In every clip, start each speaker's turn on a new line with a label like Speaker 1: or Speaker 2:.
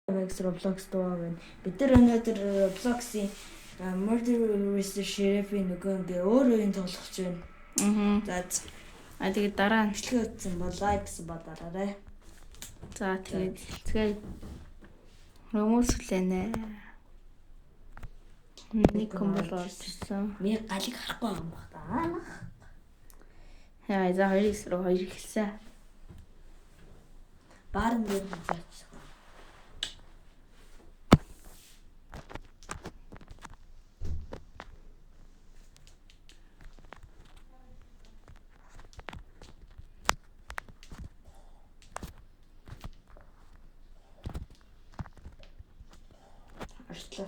Speaker 1: Roblox дуу байна. Бид нар өнөөдөр Roblox-ийн Murder Mystery Sheriff-ийн нөгөө ингээ өөр үеийн тоглох гэж байна. За тэгээд дараа нь бичлэг утсан бол лайк гэсэн бодоорой. За тэгээд хэлцгээе. Хүмүүс хүлээнэ. Нэг хүмүүс орсон. Миний галыг харахгүй байгаа юм байна та. Яа, за 2 эхэлсэн. Баарн дээр бацсан. Артлаа.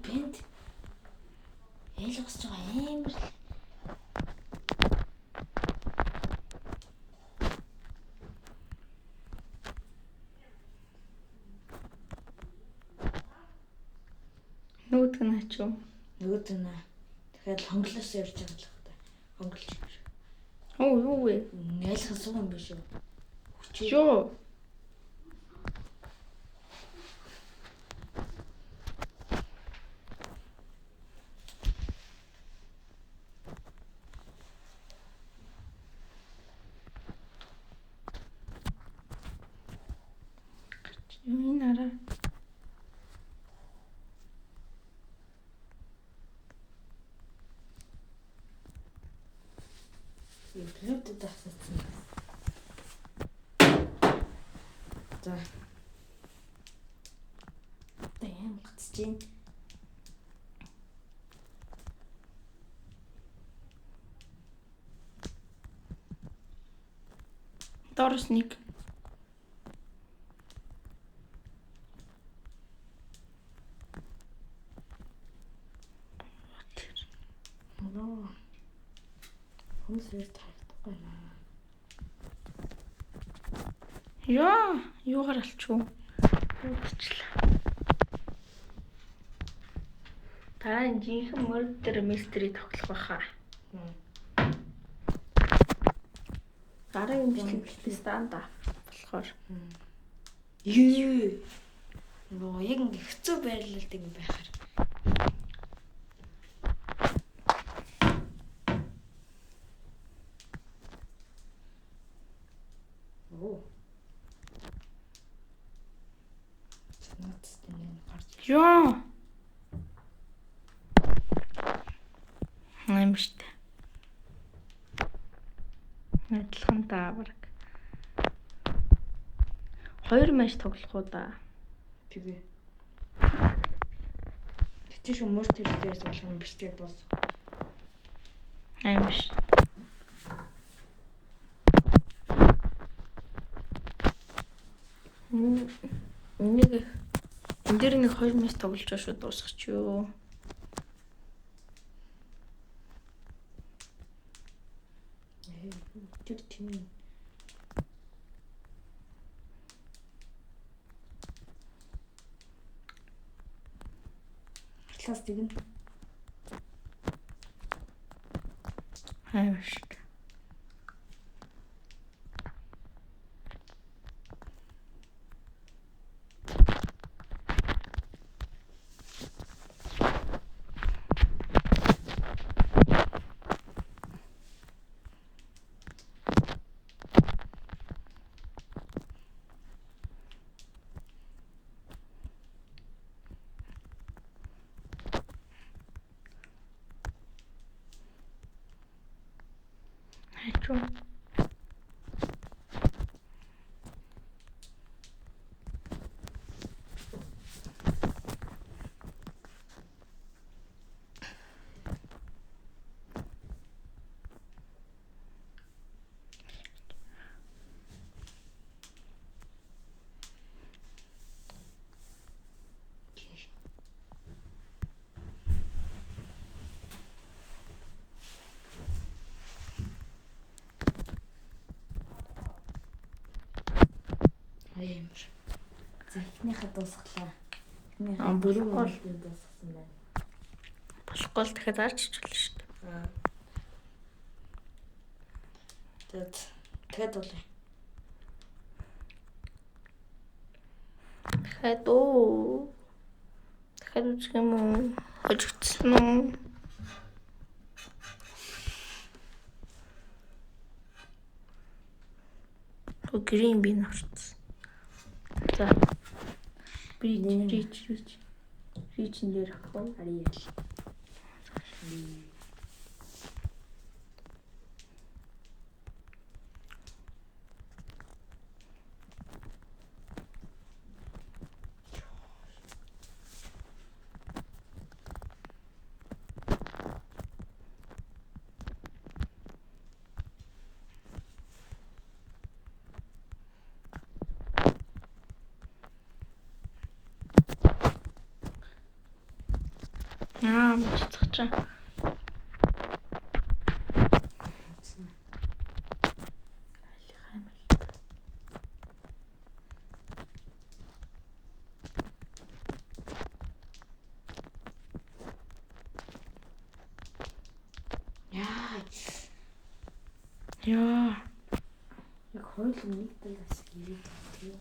Speaker 1: Бэнд. Ялгаж байгаа амар л. Нөгөөд нь ачуу. Нөгөөд нь. Тэгэхээр хонглоос ярьж байгаа л хата. Хонглож. Оо юу вэ? Нэлхэн суу юм биш үү? Юу? Юу нара? Блютуд авчихсан. За. Тэм гацчин. Дорсник. Ноо. Хүмүүс таахгүй наа. Яа, юугаар алчгүй. Уучлаа. Дараа нь жинхэнэ Murder Mystery тоглох байхаа. Дараагийн бичлэг стандарт болохоор. Юу. Нөө яг ингэ хэцүү байрлалдаг юм байхаар. Оо. Яа. Нэмшт. Адилхан даавраг. 2 матч тоглох уу да. Тэгээ. Тэч хүмүүс тэрдээс болох юм биш тийм бос. Аймш. Нэг энэ дээр нэг 2 матч тоглож байгаа шүү дуусах ч юу. Тэр тийм. Класс дигэн. Хайш. Ачуу. Амар. За эхнийхээ дуусглаа. Эхнийхээ бүрэн дуусгасан байна. Болохгүй л дахиад зарч чуулна шүү дээ. Тэгээд болоо.
Speaker 2: Дахиад үзэх юм уу? Хожигдсон уу? Грин би навчсан. За. Рич дээр хав.
Speaker 1: Ариал.
Speaker 2: Мчцгач. Яа.
Speaker 1: Яг хоёул нэг дагаас ирээд тийм.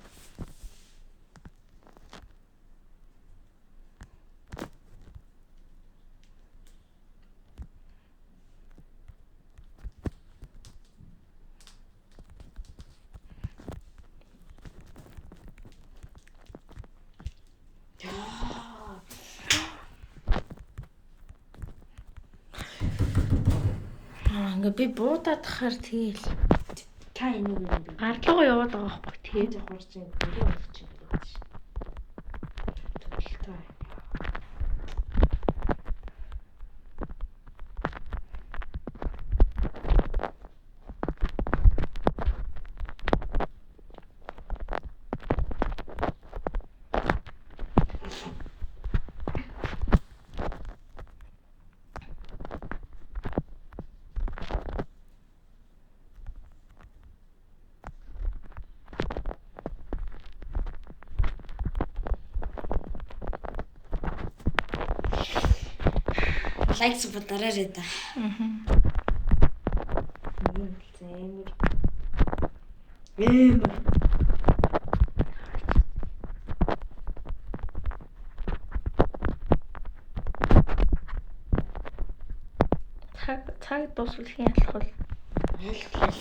Speaker 2: Ингээ би буудаад тахаар тэгэл
Speaker 1: Та энийг би
Speaker 2: гарлуугаа яваад байгаа байхгүй тэгээд
Speaker 1: хурж байгаа болчих юм байна. Төлөлтэй. Лайк суппортараарай та. Зэмэр.
Speaker 2: цаг дуусвал хэн ялах вэ?
Speaker 1: Айлхлах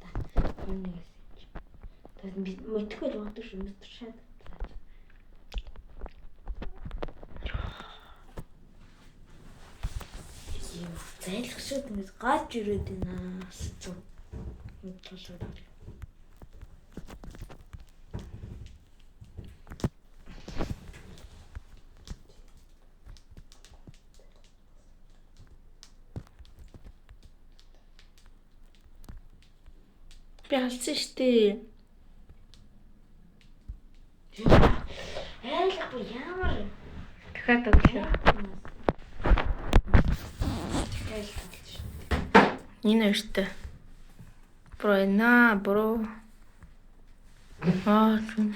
Speaker 1: та. Нэг эсэж. Тэгээд би мөтгөл бодож өмсөж шаад. Зайлах шууд ингэж гаж ирээд байна. Асуу. Толгой.
Speaker 2: Би алдсан штэ.
Speaker 1: Айлхгүй ямар
Speaker 2: Дахиад өглөө. Энэ өртөө. Бро. Зүм.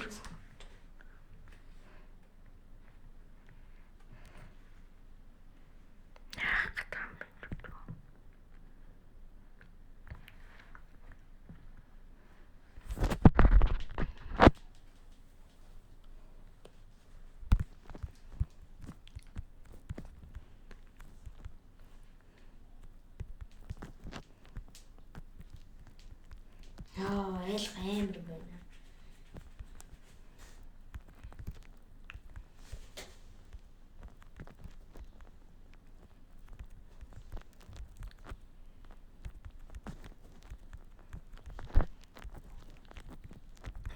Speaker 1: Айлх амар байна.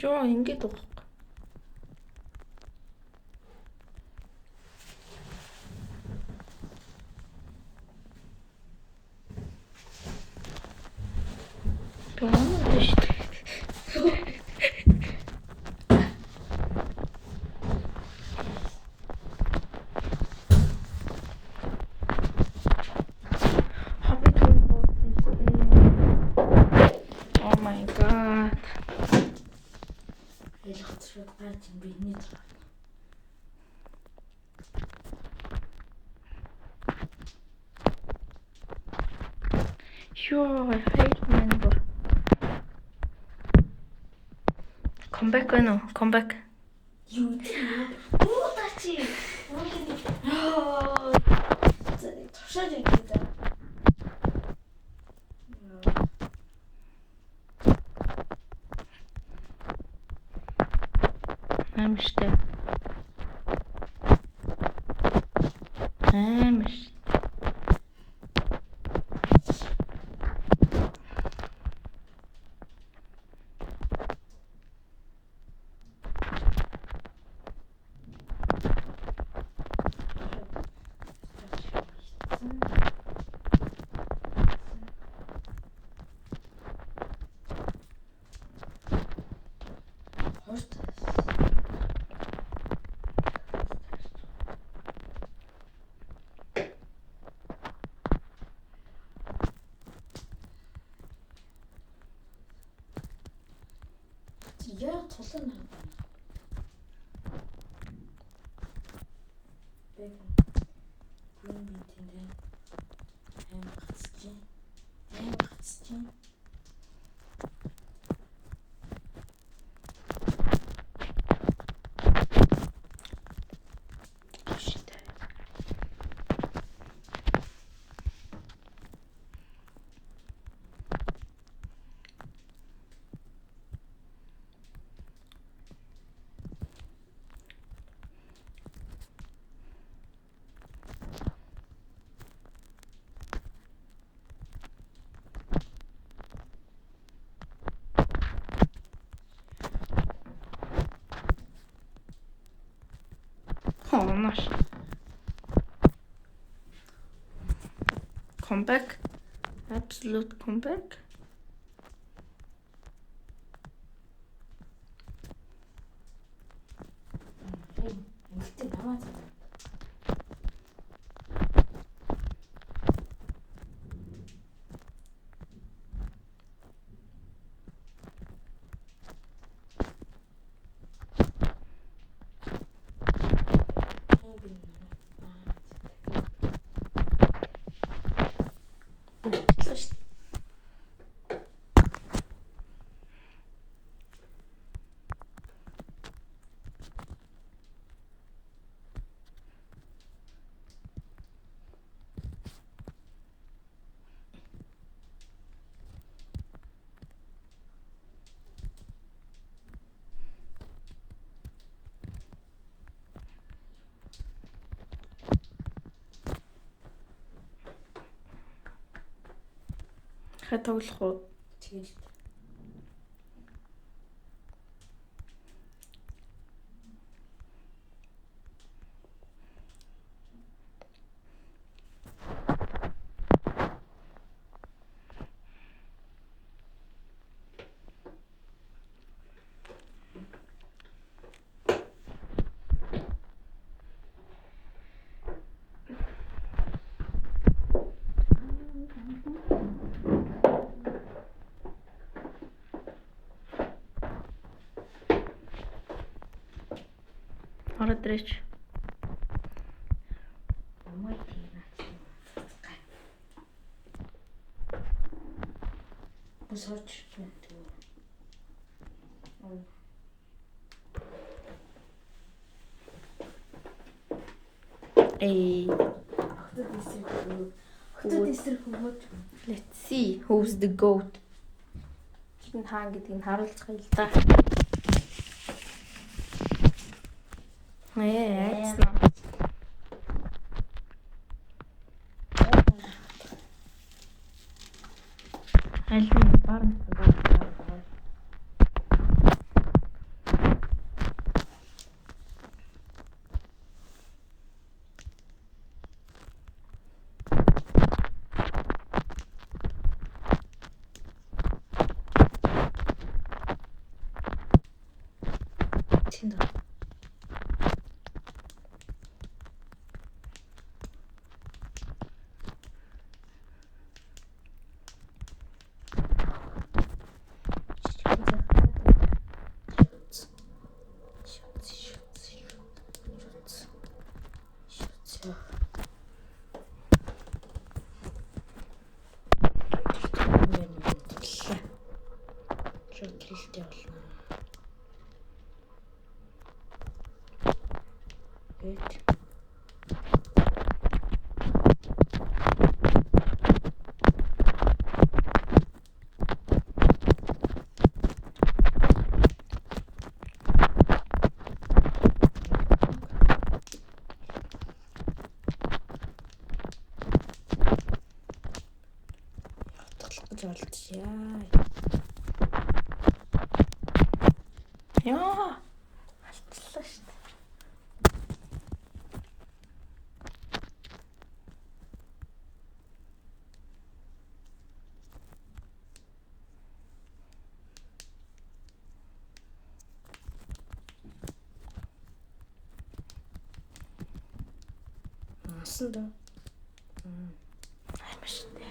Speaker 2: Жоо ингэж уу. Oh my god.
Speaker 1: Айлх шууд гарч бихний цаа.
Speaker 2: Sure, I hate remember. Come back.
Speaker 1: Юу тийм үү тачи. Оо. Тушаад ирдэг да.
Speaker 2: Амштай. Амш.
Speaker 1: Яа тулан аа. Бэг. Гүн бинтэн. Аим гацчих.
Speaker 2: Хонаш. Comeback. Absolute comeback.
Speaker 1: Ингэхдээ намаа заа.
Speaker 2: Хатаглах уу?
Speaker 1: Тэгэл.
Speaker 2: Ороод ирээч.
Speaker 1: Омой тийм аа. Босооч гэдэг.
Speaker 2: Эй.
Speaker 1: Хотод эсрэг хөвгөж.
Speaker 2: Let's see who's the goat. Чин хаан гэдгийг нь харуулцгаая л да. Яа. Аль нь барна.
Speaker 1: Тэнд. Гэт.
Speaker 2: Яа. Алтлаа шүү дээ.
Speaker 1: Асан да.
Speaker 2: Аймаа шүү дээ.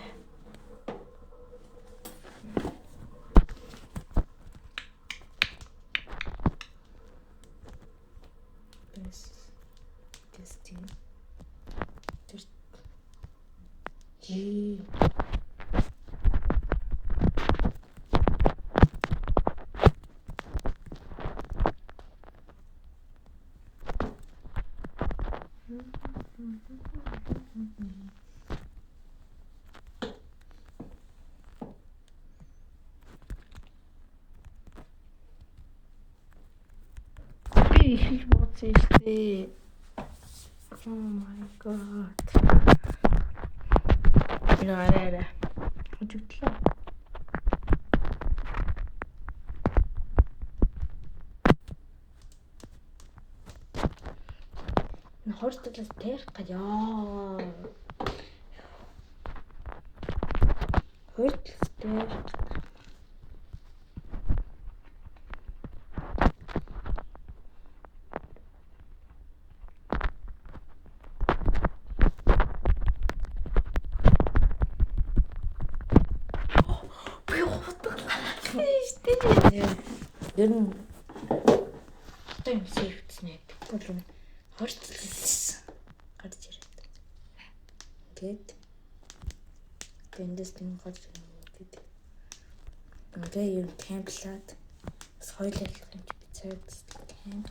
Speaker 1: Testing. Gee.
Speaker 2: Би их бодсон шүү дээ. Oh my god. Яарэ. Өчигдлээ.
Speaker 1: Энэ хортлол тэрх гаяа. Хортлол тэрх. Ер нь одоо юм сэвцсэн яг. Тэгвэл хортлолсэн. Гарч ирээд. Тэгэд тэндээс тийм гарч ирээд. Ингээ юм темплад бас хойлох юм чи бицээд тийм.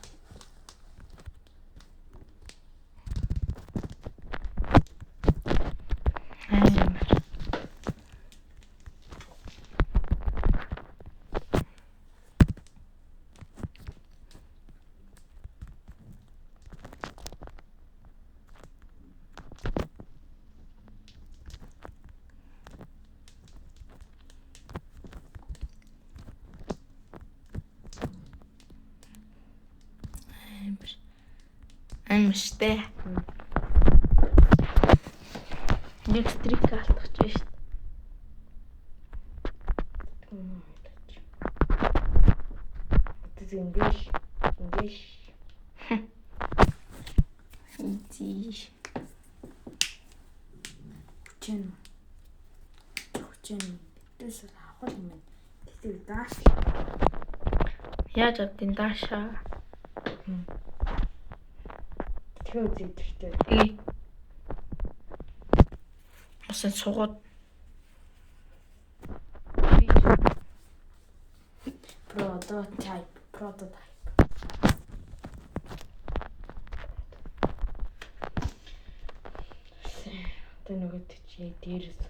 Speaker 2: Аймаа шүү дээ. Нэг стрик алдах ч шүү дээ.
Speaker 1: Инглиш.
Speaker 2: Easy.
Speaker 1: Хүчин. Тэс авах юм. Тэсийг дааш.
Speaker 2: Яаж авдин даашаа?
Speaker 1: Тэгээ үзэгдэхтэй.
Speaker 2: Тэгээ. Осын сугууд.
Speaker 1: Prototype. Тэ нөгөөд чи дээрээс.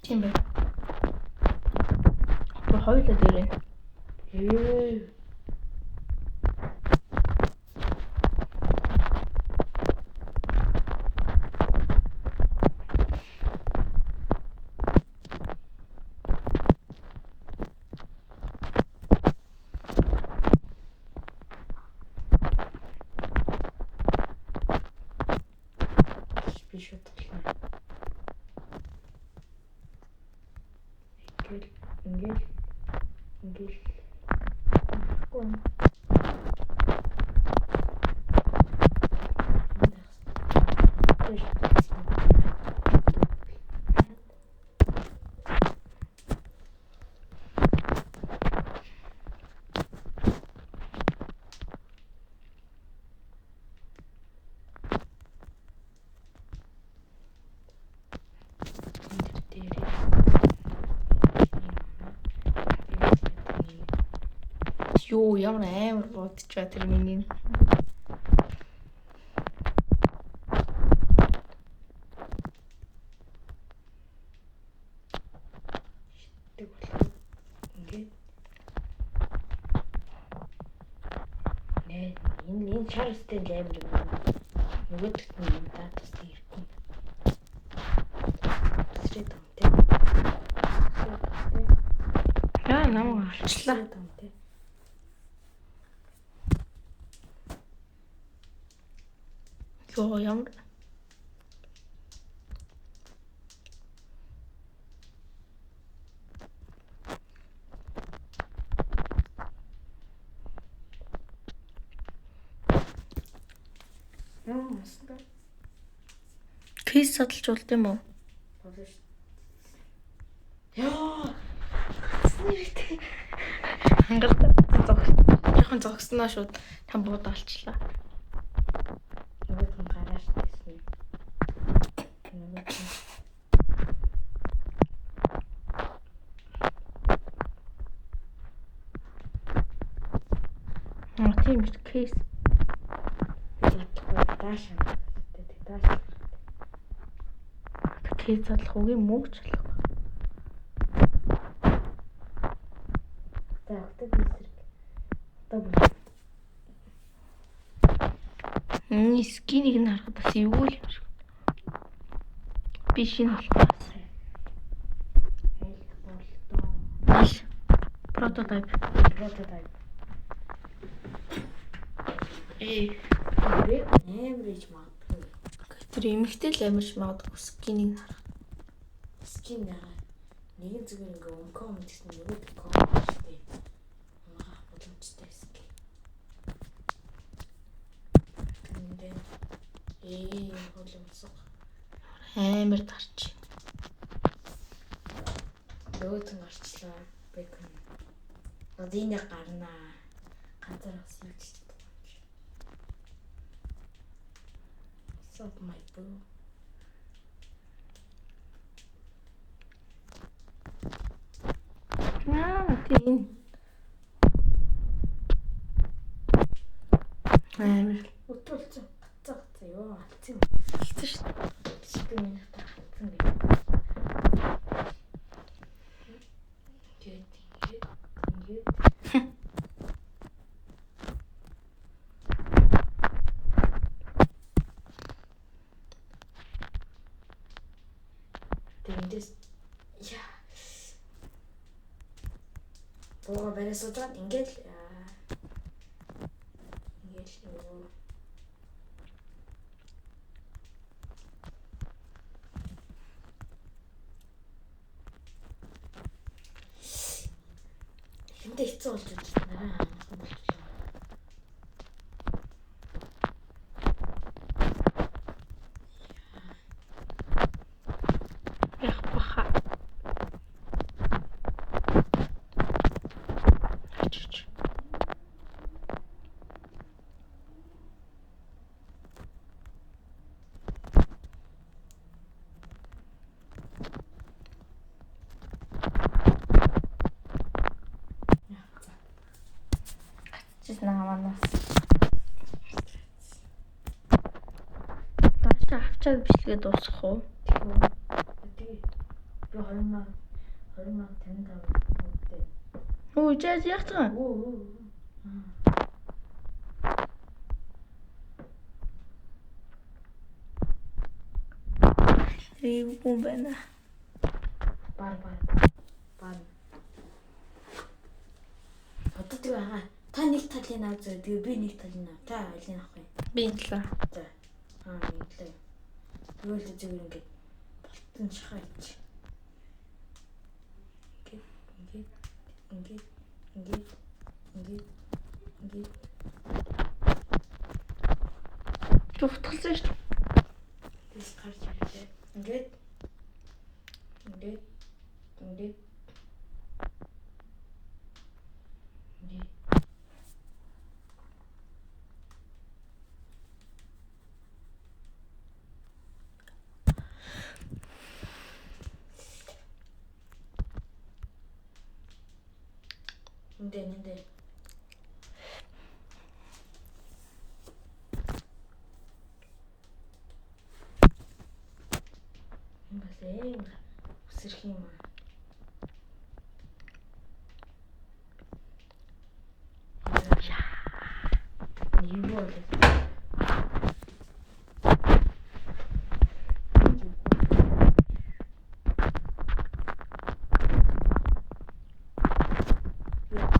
Speaker 2: Тийм бай. Гоо хоёулаа дээрээ.
Speaker 1: Биш үү? Ингээл. Гоо.
Speaker 2: Юу ямар амар бодчихваа тэр миний.
Speaker 1: Энэ шар өстэй амир юм. Нөгөөдөгт нь татас ирэх юм. Тэсрээд юм те.
Speaker 2: Яа намайг алчлаа. Йоо ямар Кейс садалж болд юм уу?
Speaker 1: Болно шүү. Яа.
Speaker 2: Хангалт жоохон зогсноо шууд там бууд алчлаа.
Speaker 1: Нөгөөд нь гарааш гэсэн.
Speaker 2: Тийм биш кейс.
Speaker 1: Дааш.
Speaker 2: Кейс садалх үгүй муу ч болох.
Speaker 1: За өгтөд эсрэг.
Speaker 2: Скинийг нь харахад бас эвгүй юм шиг. Би шинэ болохоос. Прототип.
Speaker 1: Нэмрэж магадгүй.
Speaker 2: Тэр эмэгтэй л амарч магадгүй скинийг харах.
Speaker 1: Скин нэгэн зүгээр ингээ өмком гэсэн нөгөө коммент штэ. Мага боломжтой скин. Тэндээ холомсоо
Speaker 2: Амар тарч.
Speaker 1: Дөөдөн гарчлаа. Бэкон. Одине гарнаа. Ганцаараа сэлж. What's up, my boo?
Speaker 2: Тийм. Амар.
Speaker 1: Өтөлцөн. Гацаа ёо. Алцсан.
Speaker 2: Хэлсэн шүү дээ.
Speaker 1: Шипэн минь гацсан гэ. Ингээд. Тэндээс яа. Боо барайсуудад ингээд юу хинтээ хэцүү болж байна.
Speaker 2: Ях баха. Наманаас баашаа авчаад бичлэгээ дуусгах уу?
Speaker 1: Тэгээ би 20 55 үедээ.
Speaker 2: Оо жаз яах вэ? Ривгүй байна.
Speaker 1: Бар. Одоо тэгээ та нэг талын авч зөө. Тэгээ би нэг талын ав. Та алийг авах юм.
Speaker 2: Би энэ талаа.
Speaker 1: За. Инглээ. Тэгвэл зүгээр ингээд болтон шахаач. Ингээд.
Speaker 2: Зүгтгэлсэн шүү дээ.
Speaker 1: Тэс гарч ирлээ. Ингээд. Нэ. Басээ үсрэх юм аа. юу болов?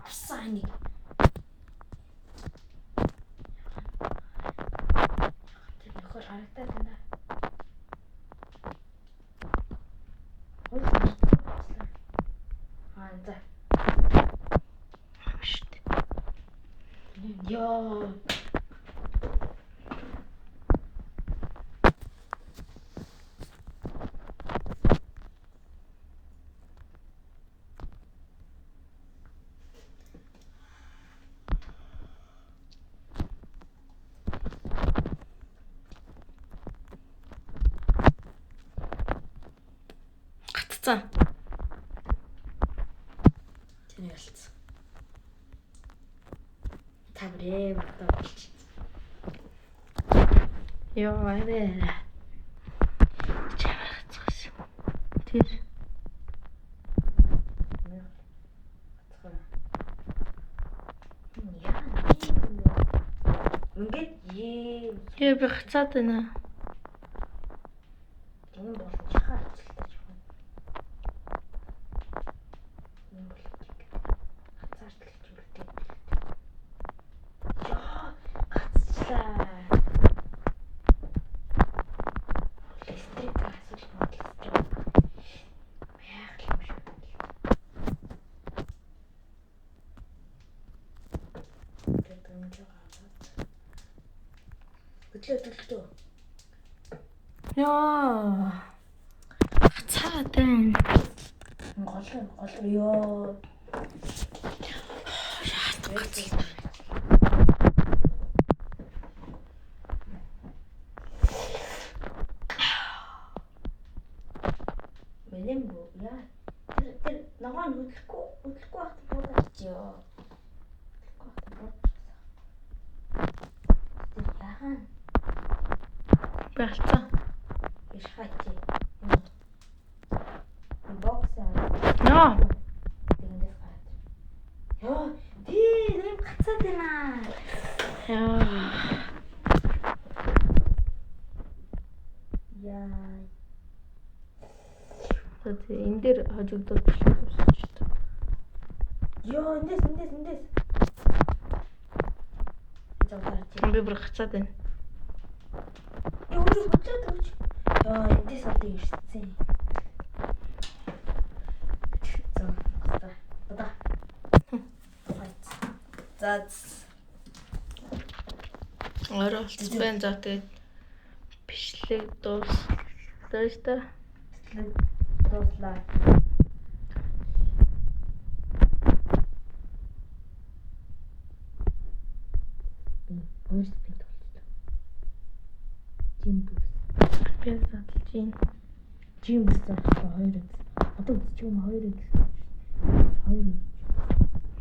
Speaker 1: Авсааны. Тэр нөхөр харагдаад байна. За. Шт. Яа.
Speaker 2: Гатцсан.
Speaker 1: Тэний ялцсан. Таврээ батаа болчих.
Speaker 2: Йоо, арай. Чамайгацгаас юм. Тэр.
Speaker 1: Ингээд
Speaker 2: Яа би гацаад байна.
Speaker 1: энэ бол чахаа хэвчэлтэй жоохон. Энэ бол хацаарт л чүлтэй. Яа, гацлаа. Эстрик асууж бодлоо. Яах юм шиг. Өглөө.
Speaker 2: Яа. Гацаад байна.
Speaker 1: Гол ёо. Мэлэм бо яа. Тэр ногоон хөдлөхгүй байхад буудаж ёо. Тэр яахан
Speaker 2: Бэлцэн.
Speaker 1: ишхати. Боксаа.
Speaker 2: Яа.
Speaker 1: Тэнгээс гараад. Ёо, тий, нэм гацаад байна.
Speaker 2: Яа.
Speaker 1: Яа.
Speaker 2: Тэгээ энэ дээр хожигдоод болчихсон шүү дээ.
Speaker 1: Ёо, эндээс. Жаагаар.
Speaker 2: Би бүр гацаад байна.
Speaker 1: Ёо, хөдлөөд өгч. Ёо, эндээс одоо ирсэн. За.
Speaker 2: Оролцсон байна. За тэгээд бичлэг дууслаа шүү дээ.
Speaker 1: Дууслаа. Хоёр спинт болчихлоо. Жимбүс.
Speaker 2: Би задлж ийн.
Speaker 1: Жимбүс заахгүй хоёр үз. Одоо үзчих юм хоёр үз. Хоёр.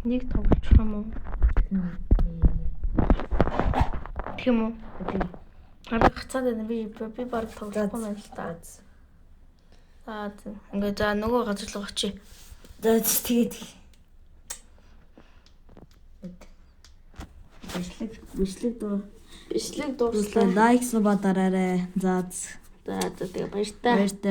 Speaker 2: Нэг тоглох юм уу? Тийм үү? Би гацаад байна. Би баг тоглохгүй байна л та. Ингээд за нөгөө газар руу очие.
Speaker 1: За тэгээд бичлэг дууслаа. Лайк субатаарай. За.
Speaker 2: За тэгээ баяр та.
Speaker 1: Баяр та.